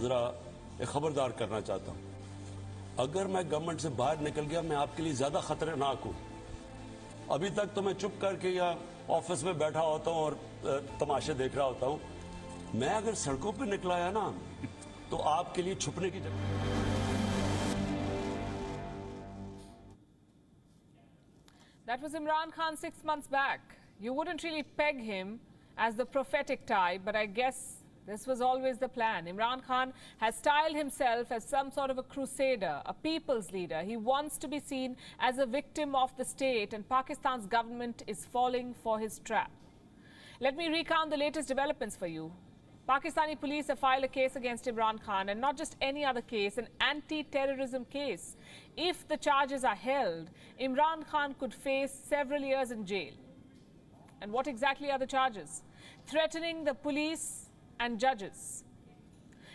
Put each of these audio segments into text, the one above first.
ज़रा खबरदार करना चाहता हूँ, अगर मैं गवर्नमेंट से बाहर निकल गया मैं आपके लिए ज़्यादा खतरनाक हूँ। अभी तक तो मैं चुप करके या ऑफिस में बैठा होता हूँ और तमाशे देख रहा होता हूँ। मैं अगर सड़कों पर निकला है ना तो आपके लिए छुपने की जगह। That was Imran Khan 6 months back. You wouldn't really peg him as the prophetic type, but I guess this was always the plan. Imran Khan has styled himself as some sort of a crusader, a people's leader. He wants to be seen as a victim of the state, and Pakistan's government is falling for his trap. Let me recount the latest developments for you. Pakistani police have filed a case against Imran Khan, and not just any other case, an anti-terrorism case. If the charges are held, Imran Khan could face several years in jail. And what exactly are the charges? Threatening the police and judges.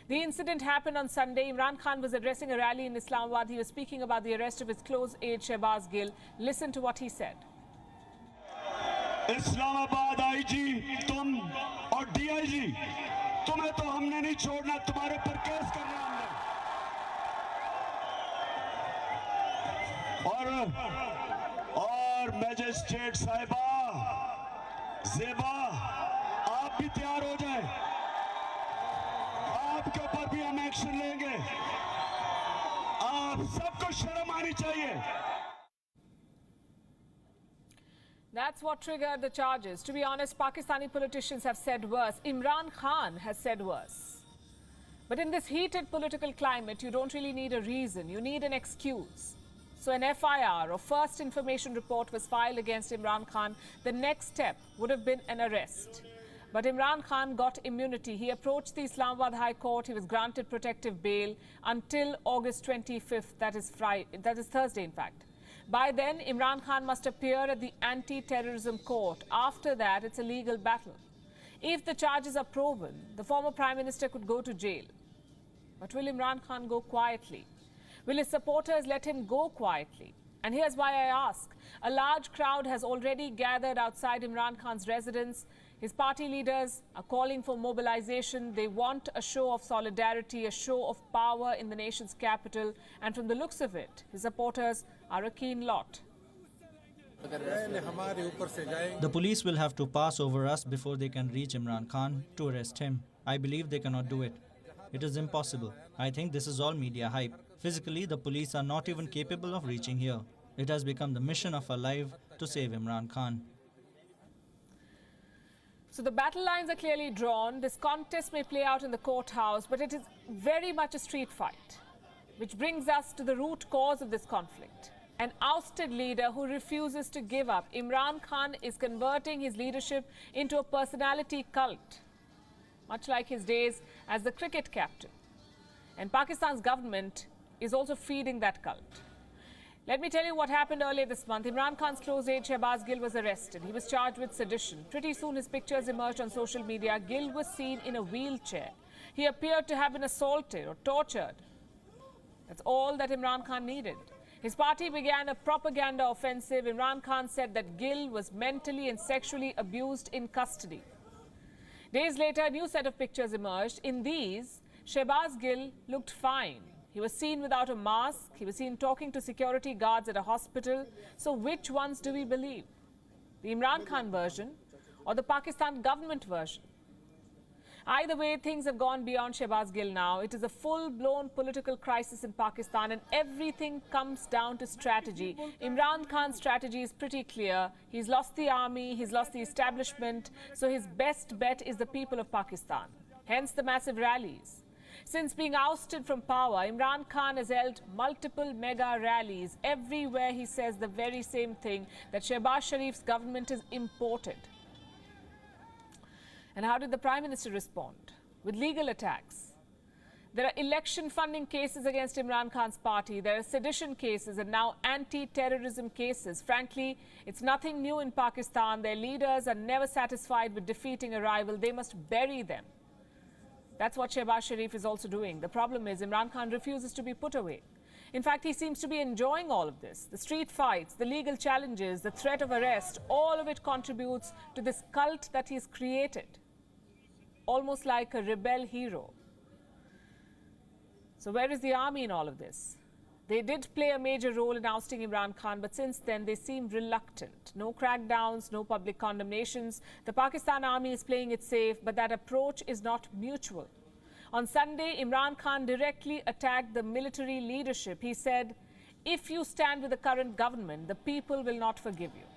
The incident happened on Sunday. Imran Khan was addressing a rally in Islamabad. He was speaking about the arrest of his close aide Shehbaz Gill. Listen to what he said. Islamabad IG तुम और DIG तुम्हें तो हमने नहीं छोड़ना, तुम्हारे पर case करना हमने। और मैजिस्ट्रेट साहिबा ज़ेबा आप भी तैयार हो जाएं, आपके ऊपर भी हम एक्शन लेंगे। आप सबको शर्म आनी चाहिए। That's what triggered the charges. To be honest, Pakistani politicians have said worse. Imran Khan has said worse. But in this heated political climate, you don't really need a reason. You need an excuse. So an FIR, or First Information Report, was filed against Imran Khan. The next step would have been an arrest. But Imran Khan got immunity. He approached the Islamabad High Court. He was granted protective bail until August 25th. That is Thursday, in fact. By then, Imran Khan must appear at the anti-terrorism court. After that, it's a legal battle. If the charges are proven, the former Prime Minister could go to jail. But will Imran Khan go quietly? Will his supporters let him go quietly? And here's why I ask. A large crowd has already gathered outside Imran Khan's residence. His party leaders are calling for mobilization. They want a show of solidarity, a show of power in the nation's capital. And from the looks of it, his supporters are a keen lot. The police will have to pass over us before they can reach Imran Khan to arrest him. I believe they cannot do it. It is impossible. I think this is all media hype. Physically, the police are not even capable of reaching here. It has become the mission of our life to save Imran Khan. So the battle lines are clearly drawn. This contest may play out in the courthouse, but it is very much a street fight. Which brings us to the root cause of this conflict. An ousted leader who refuses to give up. Imran Khan is converting his leadership into a personality cult, much like his days as the cricket captain. And Pakistan's government is also feeding that cult. Let me tell you what happened earlier this month. Imran Khan's close aide Shehbaz Gill was arrested. He was charged with sedition. Pretty soon his pictures emerged on social media. Gill was seen in a wheelchair. He appeared to have been assaulted or tortured. That's all that Imran Khan needed. His party began a propaganda offensive. Imran Khan said that Gill was mentally and sexually abused in custody. Days later, a new set of pictures emerged. In these, Shehbaz Gill looked fine. He was seen without a mask. He was seen talking to security guards at a hospital. So which ones do we believe? The Imran Khan version or the Pakistan government version? Either way, things have gone beyond Shehbaz Gill now. It is a full-blown political crisis in Pakistan, and everything comes down to strategy. Imran Khan's strategy is pretty clear. He's lost the army, he's lost the establishment, so his best bet is the people of Pakistan. Hence the massive rallies. Since being ousted from power, Imran Khan has held multiple mega rallies. Everywhere he says the very same thing, that Shehbaz Sharif's government is imported. And how did the Prime Minister respond? With legal attacks. There are election funding cases against Imran Khan's party. There are sedition cases and now anti-terrorism cases. Frankly, it's nothing new in Pakistan. Their leaders are never satisfied with defeating a rival. They must bury them. That's what Shehbaz Sharif is also doing. The problem is Imran Khan refuses to be put away. In fact, he seems to be enjoying all of this. The street fights, the legal challenges, the threat of arrest, all of it contributes to this cult that he's created. Almost like a rebel hero. So where is the army in all of this? They did play a major role in ousting Imran Khan, but since then they seem reluctant. No crackdowns, no public condemnations. The Pakistan army is playing it safe, but that approach is not mutual. On Sunday, Imran Khan directly attacked the military leadership. He said, if you stand with the current government, the people will not forgive you.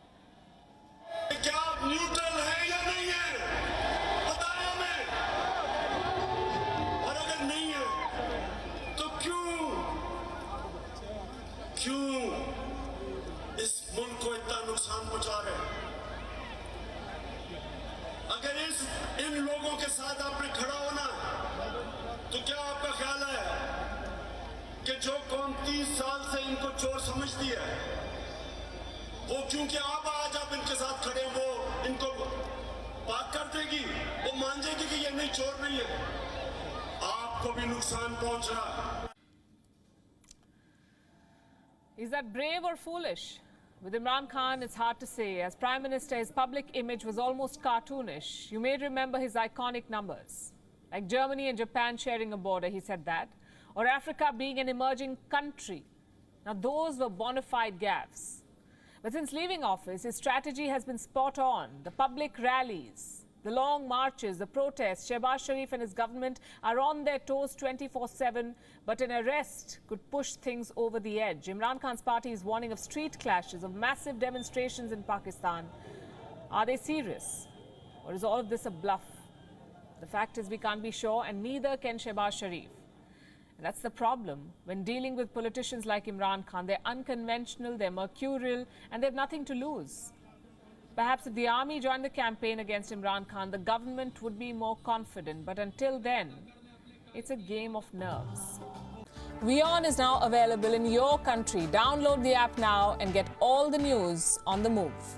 क्यों इस मुल्क को इतना नुकसान पहुंचा रहे? अगर इन लोगों के साथ आपने खड़ा होना तो क्या आपका ख्याल है कि जो कौम 30 साल से इनको चोर समझती है वो क्योंकि आज आप इनके साथ खड़े वो इनको पाक कर देगी, वो मान जाएगी कि ये नहीं चोर नहीं है? आपको भी नुकसान पहुंच रहा है। Is that brave or foolish? With Imran Khan, it's hard to say. As Prime Minister, his public image was almost cartoonish. You may remember his iconic numbers. Like Germany and Japan sharing a border, he said that. Or Africa being an emerging country. Now, those were bona fide gaffes. But since leaving office, his strategy has been spot on. The public rallies, the long marches, the protests. Shehbaz Sharif and his government are on their toes 24/7, but an arrest could push things over the edge. Imran Khan's party is warning of street clashes, of massive demonstrations in Pakistan. Are they serious? Or is all of this a bluff? The fact is we can't be sure, and neither can Shehbaz Sharif. And that's the problem when dealing with politicians like Imran Khan. They're unconventional, they're mercurial, and they have nothing to lose. Perhaps if the army joined the campaign against Imran Khan, the government would be more confident. But until then, it's a game of nerves. WION is now available in your country. Download the app now and get all the news on the move.